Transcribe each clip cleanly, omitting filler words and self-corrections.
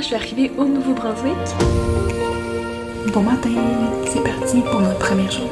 Je suis arrivée au Nouveau-Brunswick. Bon matin, c'est parti pour notre première journée.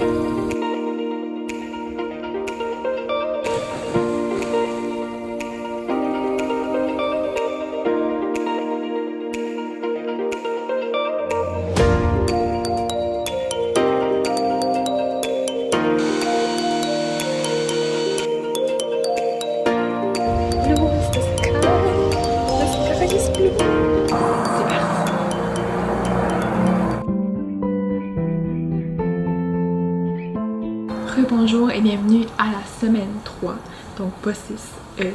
Bonjour et bienvenue à la semaine 3, donc pas 6,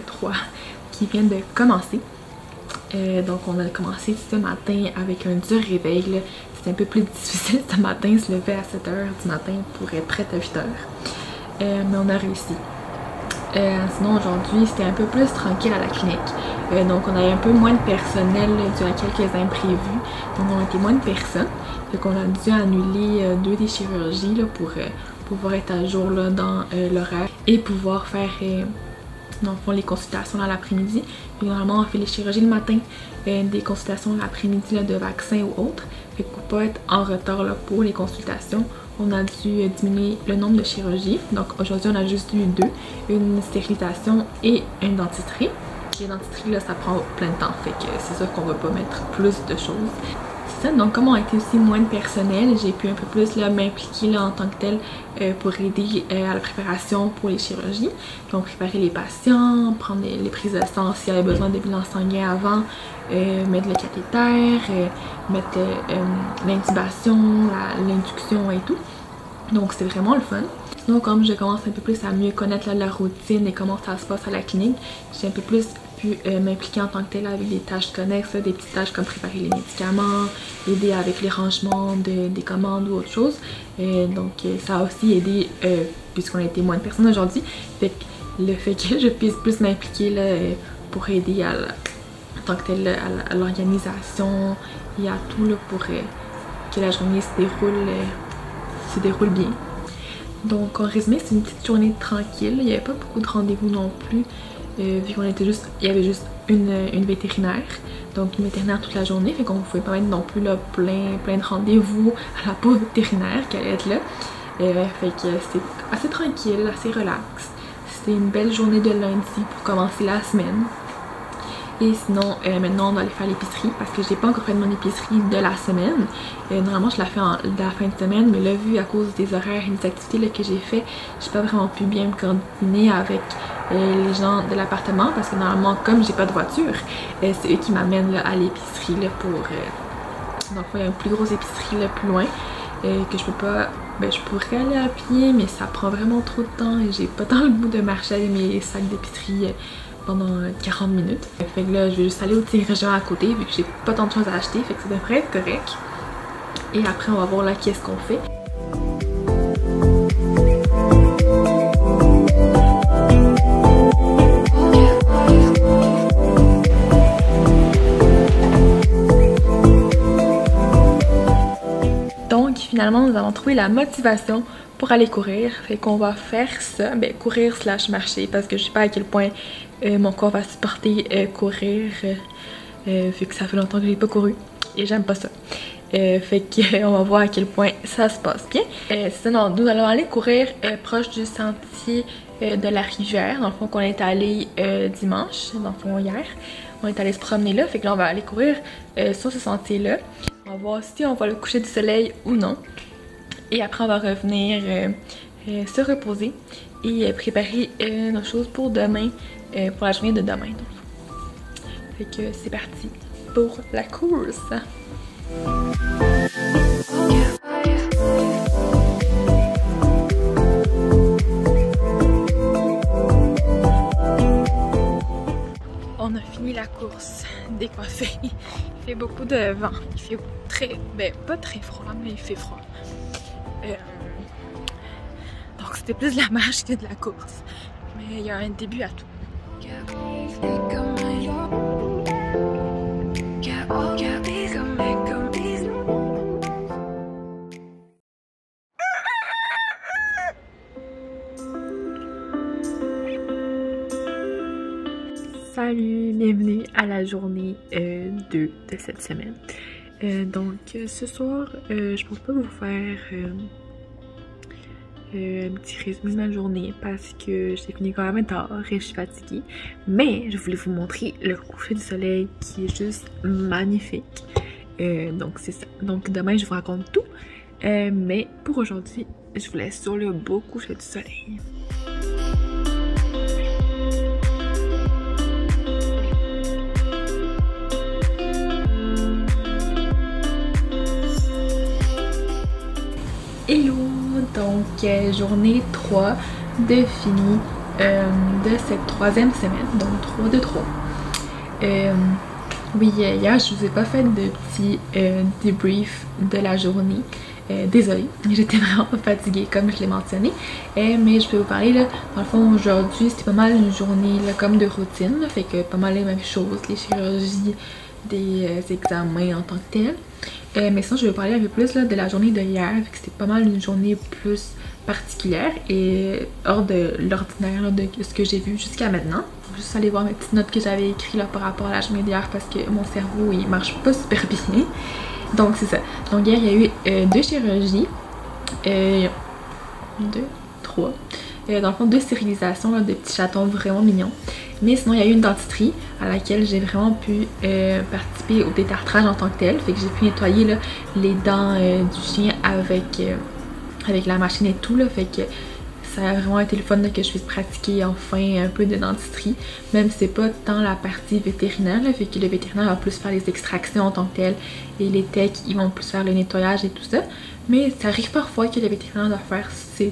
3, qui vient de commencer. Donc on a commencé ce matin avec un dur réveil. C'était un peu plus difficile ce matin, se lever à 7 h du matin pour être prête à 8 h. Mais on a réussi. Sinon aujourd'hui c'était un peu plus tranquille à la clinique. Donc on avait un peu moins de personnel dû à quelques imprévus. Donc on était moins de personnes. Donc on a dû annuler 2 des chirurgies là, pour pouvoir être à jour là, dans l'horaire et pouvoir faire dans le fond, les consultations dans l'après-midi. Normalement on fait les chirurgies le matin, des consultations l'après-midi de vaccins ou autres. Fait que pour pas être en retard là, pour les consultations, on a dû diminuer le nombre de chirurgies. Donc aujourd'hui on a juste eu 2, une stérilisation et une dentisterie. Les dentisteries là ça prend plein de temps, fait que c'est sûr qu'on va pas mettre plus de choses. Donc comme on a été aussi moins de personnel, j'ai pu un peu plus m'impliquer en tant que tel pour aider à la préparation pour les chirurgies. Donc préparer les patients, prendre les prises de sang s'il y avait besoin de bilan sanguin avant, mettre le cathéter, mettre l'intubation, l'induction et tout. Donc c'est vraiment le fun. Sinon comme je commence un peu plus à mieux connaître la routine et comment ça se passe à la clinique, j'ai un peu plus m'impliquer en tant que tel avec des tâches connexes, des petites tâches comme préparer les médicaments, aider avec les rangements des commandes ou autre chose. Donc ça a aussi aidé puisqu'on a été moins de personnes aujourd'hui. Fait que le fait que je puisse plus m'impliquer pour aider en tant que tel à l'organisation et à tout là, pour que la journée se déroule bien. Donc en résumé c'est une petite journée tranquille, il n'y avait pas beaucoup de rendez-vous non plus. Vu qu'on était juste, il y avait juste une vétérinaire, donc une vétérinaire toute la journée, fait qu'on pouvait pas mettre non plus là, plein de rendez-vous à la pauvre vétérinaire qui allait être là. Fait que c'est assez tranquille, assez relax. C'était une belle journée de lundi pour commencer la semaine. Et sinon, maintenant on va aller faire l'épicerie parce que j'ai pas encore fait de mon épicerie de la semaine. Normalement je la fais de la fin de semaine, mais là vu à cause des horaires et des activités là, que j'ai fait, j'ai pas vraiment pu bien me coordonner avec les gens de l'appartement parce que normalement comme j'ai pas de voiture, c'est eux qui m'amènent à l'épicerie pour... donc il y a une plus grosse épicerie là, plus loin que je peux pas... je pourrais aller à pied mais ça prend vraiment trop de temps et j'ai pas tant le goût de marcher avec mes sacs d'épicerie pendant 40 minutes. Fait que là je vais juste aller au petit régional à côté vu que j'ai pas tant de choses à acheter, fait que ça devrait être correct. Et après on va voir là qu'est-ce qu'on fait. Donc finalement nous avons trouvé la motivation pour aller courir, fait qu'on va faire ça, courir / marcher parce que je sais pas à quel point mon corps va supporter courir vu que ça fait longtemps que j'ai pas couru et j'aime pas ça. Fait qu'on va voir à quel point ça se passe bien. Sinon nous allons aller courir proche du sentier de la rivière, dans le fond qu'on est allé dimanche, dans le fond hier. On est allé se promener là, fait que là on va aller courir sur ce sentier là. On va voir si on voit le coucher du soleil ou non. Et après on va revenir se reposer et préparer nos choses pour demain, pour la journée de demain. Donc. Fait que c'est parti pour la course. On a fini la course décoiffée. Il fait beaucoup de vent. Il fait très, pas très froid, mais il fait froid. Donc c'était plus de la marche que de la course. Mais il y a un début à tout. Salut, bienvenue à la journée 2 de cette semaine. Donc ce soir, je pense pas vous faire un petit résumé de ma journée parce que j'ai fini quand même tard et je suis fatiguée. Mais je voulais vous montrer le coucher du soleil qui est juste magnifique. Donc c'est ça. Donc demain je vous raconte tout. Mais pour aujourd'hui, je vous laisse sur le beau coucher du soleil. Hello! Donc journée 3 de fini de cette troisième semaine, donc 3 de 3. Oui, hier je vous ai pas fait de petit débrief de la journée. Désolée, j'étais vraiment fatiguée comme je l'ai mentionné. Mais je vais vous parler là, dans le fond aujourd'hui c'était pas mal une journée là, comme de routine, là, fait que pas mal les mêmes choses, les chirurgies, des examens en tant que tel. Mais sinon je vais vous parler un peu plus là, de la journée de hier, vu que c'était pas mal une journée plus particulière et hors de l'ordinaire de ce que j'ai vu jusqu'à maintenant. Je vais juste aller voir mes petites notes que j'avais écrites là, par rapport à la journée d'hier parce que mon cerveau il marche pas super bien. Donc c'est ça. Donc hier il y a eu 2 chirurgies, 2, 3. Dans le fond 2 stérilisations là, de petits chatons vraiment mignons. Mais sinon il y a eu une dentisterie à laquelle j'ai vraiment pu participer au détartrage en tant que tel. Fait que j'ai pu nettoyer là, les dents du chien avec la machine et tout là. Fait que ça a vraiment été le fun là, que je puisse pratiquer enfin un peu de dentisterie. Même si c'est pas tant la partie vétérinaire là, fait que le vétérinaire va plus faire les extractions en tant que tel. Et les techs ils vont plus faire le nettoyage et tout ça. Mais ça arrive parfois que le vétérinaire doit faire ces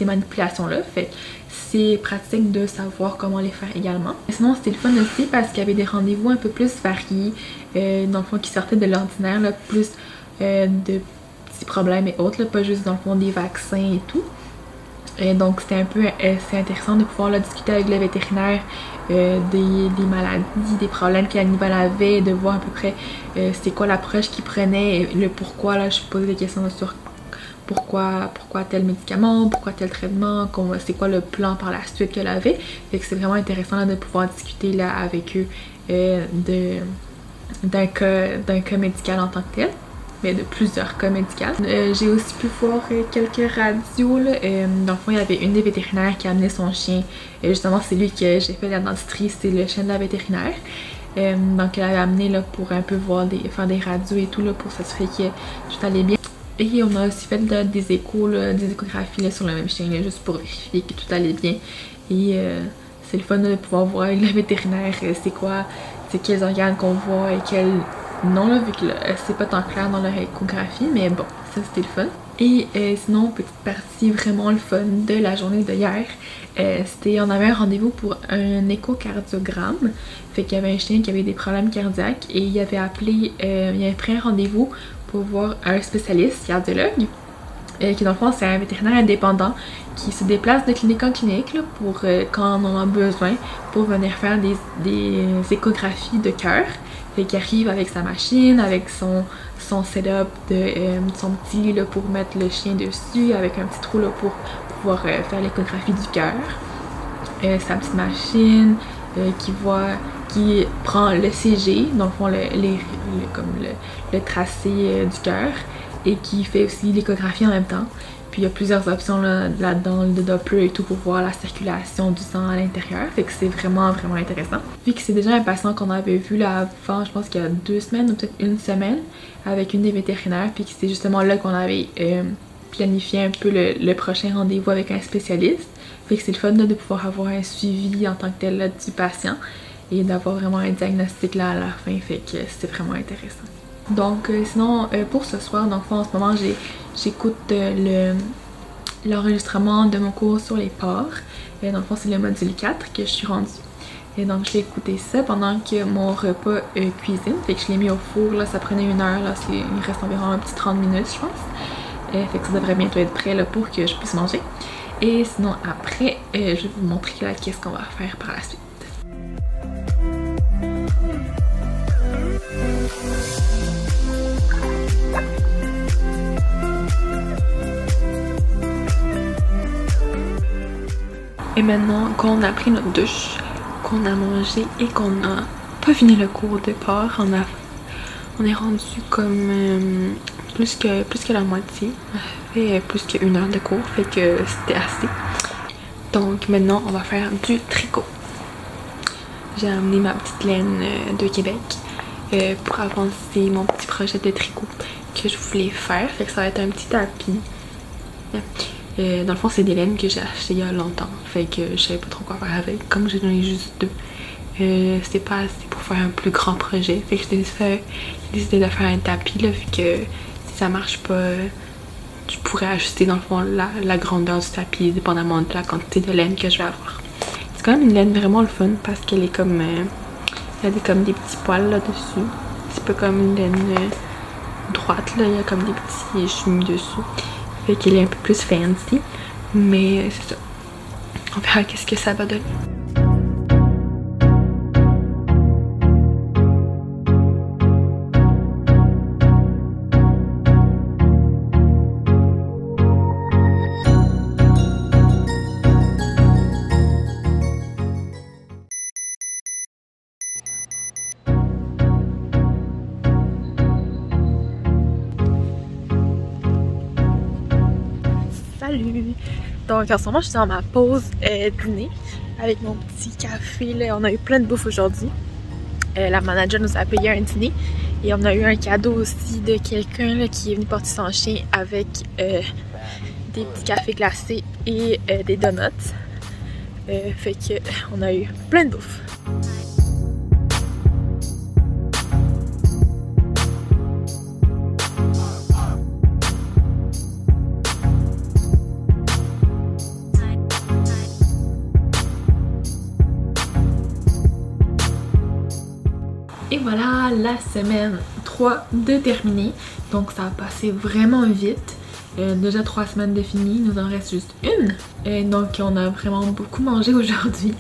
manipulations là. Fait c'est pratique de savoir comment les faire également. Et sinon c'était le fun aussi parce qu'il y avait des rendez-vous un peu plus variés, dans le fond qui sortaient de l'ordinaire, plus de petits problèmes et autres, là, pas juste dans le fond des vaccins et tout. Et donc c'était un peu c'est intéressant de pouvoir là, discuter avec le vétérinaire des maladies, des problèmes que l'animal avait, de voir à peu près c'était quoi l'approche qu'il prenait, et le pourquoi. Là je pose des questions sur pourquoi tel médicament, pourquoi tel traitement, c'est quoi le plan par la suite qu'elle avait. Fait que c'est vraiment intéressant là, de pouvoir discuter là, avec eux d'un cas médical en tant que tel. Mais de plusieurs cas médicaux. J'ai aussi pu voir quelques radios là. Dans le fond il y avait une des vétérinaires qui a amené son chien, justement c'est lui que j'ai fait la dentisterie, c'est le chien de la vétérinaire. Donc elle avait amené là, pour un peu voir faire des radios et tout là, pour s'assurer que tout allait bien. Et on a aussi fait là, des échos, là, des échographies là, sur le même chien là, juste pour vérifier que tout allait bien. Et c'est le fun là, de pouvoir voir avec le vétérinaire c'est quels organes qu'on voit et quels non là, vu que c'est pas tant clair dans leur échographie, mais bon, ça c'était le fun. Et sinon, petite partie vraiment le fun de la journée de hier, c'était, on avait un rendez-vous pour un échocardiogramme. Fait qu'il y avait un chien qui avait des problèmes cardiaques et il avait appelé, il avait pris un rendez-vous pour voir un spécialiste cardiologue. Qui dans le fond c'est un vétérinaire indépendant qui se déplace de clinique en clinique là, pour quand on en a besoin pour venir faire des échographies de cœur. Fait qu'il arrive avec sa machine, avec son setup de son petit lit là, pour mettre le chien dessus, avec un petit trou là, pour pouvoir faire l'échographie du cœur. Sa petite machine qui prend le CG, dans le fond le tracé du cœur, et qui fait aussi l'échographie en même temps. Puis il y a plusieurs options là-dedans, le Doppler et tout pour voir la circulation du sang à l'intérieur. Fait que c'est vraiment vraiment intéressant. Vu que c'est déjà un patient qu'on avait vu là avant, je pense qu'il y a 2 semaines ou peut-être 1 semaine, avec une des vétérinaires, puis que c'est justement là qu'on avait planifié un peu le prochain rendez-vous avec un spécialiste. Fait que c'est le fun là, de pouvoir avoir un suivi en tant que tel là, du patient et d'avoir vraiment un diagnostic là à la fin. Fait que c'est vraiment intéressant. Donc sinon pour ce soir, donc en ce moment j'écoute l'enregistrement de mon cours sur les porcs. Dans le fond c'est le module 4 que je suis rendue. Et donc j'ai écouté ça pendant que mon repas cuisine. Fait que je l'ai mis au four, là, ça prenait 1 heure, là, il reste environ un petit 30 minutes je pense. Fait que ça devrait bientôt être prêt là, pour que je puisse manger. Et sinon après je vais vous montrer qu'est-ce qu'on va faire par la suite. Et maintenant qu'on a pris notre douche, qu'on a mangé et qu'on a pas fini le cours de porc, on a On est rendu comme plus que la moitié. Ça fait plus qu'une heure de cours, fait que c'était assez. Donc maintenant, on va faire du tricot. J'ai amené ma petite laine de Québec pour avancer mon petit projet de tricot que je voulais faire. Fait que ça va être un petit tapis. Dans le fond, c'est des laines que j'ai achetées il y a longtemps. Fait que je savais pas trop quoi faire avec. Comme j'ai donné juste 2, c'était pas assez pour faire un plus grand projet. Fait que j'ai décidé de faire un tapis là, vu que si ça marche pas, je pourrais ajuster dans le fond la grandeur du tapis dépendamment de la quantité de laine que je vais avoir. C'est quand même une laine vraiment le fun parce qu'elle est comme il y a comme des petits poils là dessus. C'est pas comme une laine droite là, il y a comme des petits chenilles dessus. Fait qu'elle est un peu plus fancy, mais c'est ça. On verra qu'est-ce que ça va donner. Salut! Donc en ce moment je suis dans ma pause dîner avec mon petit café là. On a eu plein de bouffe aujourd'hui. La manager nous a payé un dîner et on a eu un cadeau aussi de quelqu'un qui est venu porter son chien avec des petits cafés glacés et des donuts. Fait que on a eu plein de bouffe. Et voilà, la semaine 3 de terminée. Donc ça a passé vraiment vite. Déjà 3 semaines de fini, il nous en reste juste une. Donc on a vraiment beaucoup mangé aujourd'hui.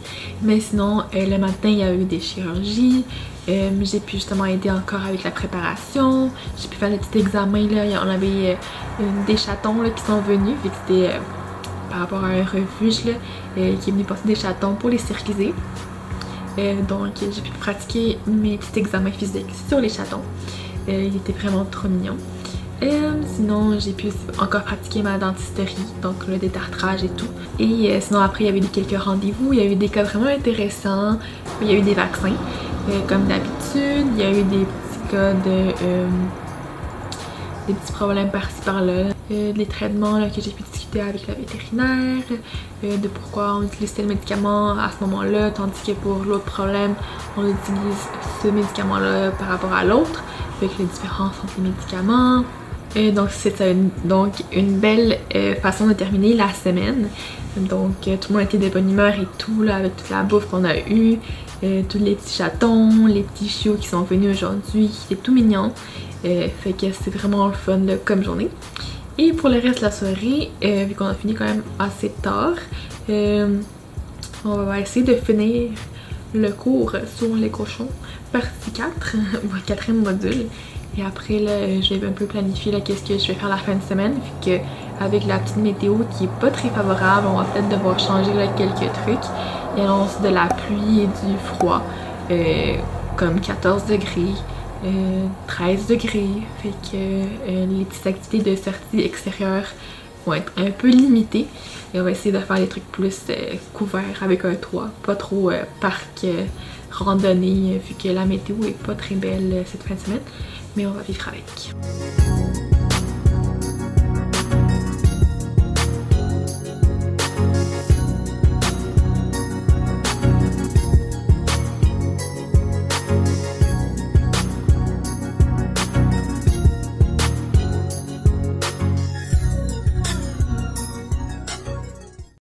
Mais sinon, le matin, il y a eu des chirurgies. J'ai pu justement aider encore avec la préparation. J'ai pu faire le petit examen. Là. On avait des chatons là, qui sont venus. Fait que c'était par rapport à un refuge là, qui est venu porter des chatons pour les stériliser. Donc j'ai pu pratiquer mes petits examens physiques sur les chatons. Il était vraiment trop mignon. Sinon j'ai pu encore pratiquer ma dentisterie, donc le détartrage et tout. Et sinon après il y avait quelques rendez-vous, il y a eu des cas vraiment intéressants, il y a eu des vaccins comme d'habitude, il y a eu des petits cas de des petits problèmes par-ci par-là, des traitements là, que j'ai pu discuter avec la vétérinaire, de pourquoi on utilise tel médicament à ce moment-là, tandis que pour l'autre problème, on utilise ce médicament-là par rapport à l'autre, avec les différences entre les médicaments. Donc c'est donc une belle façon de terminer la semaine. Donc tout le monde était de bonne humeur et tout, là, avec toute la bouffe qu'on a eue, tous les petits chatons, les petits chiots qui sont venus aujourd'hui, c'est tout mignon. Fait que c'est vraiment le fun là, comme journée. Et pour le reste de la soirée, vu qu'on a fini quand même assez tard, on va essayer de finir le cours sur les cochons, partie 4, 4e module. Et après là, je vais un peu planifier qu'est-ce que je vais faire la fin de semaine, vu que avec la petite météo qui est pas très favorable, on va peut-être devoir changer là, quelques trucs. Il annonce de la pluie et du froid, comme 14 degrés. 13 degrés, fait que les petites activités de sortie extérieure vont être un peu limitées et on va essayer de faire des trucs plus couverts avec un toit, pas trop parc randonnée vu que la météo est pas très belle cette fin de semaine, mais on va vivre avec.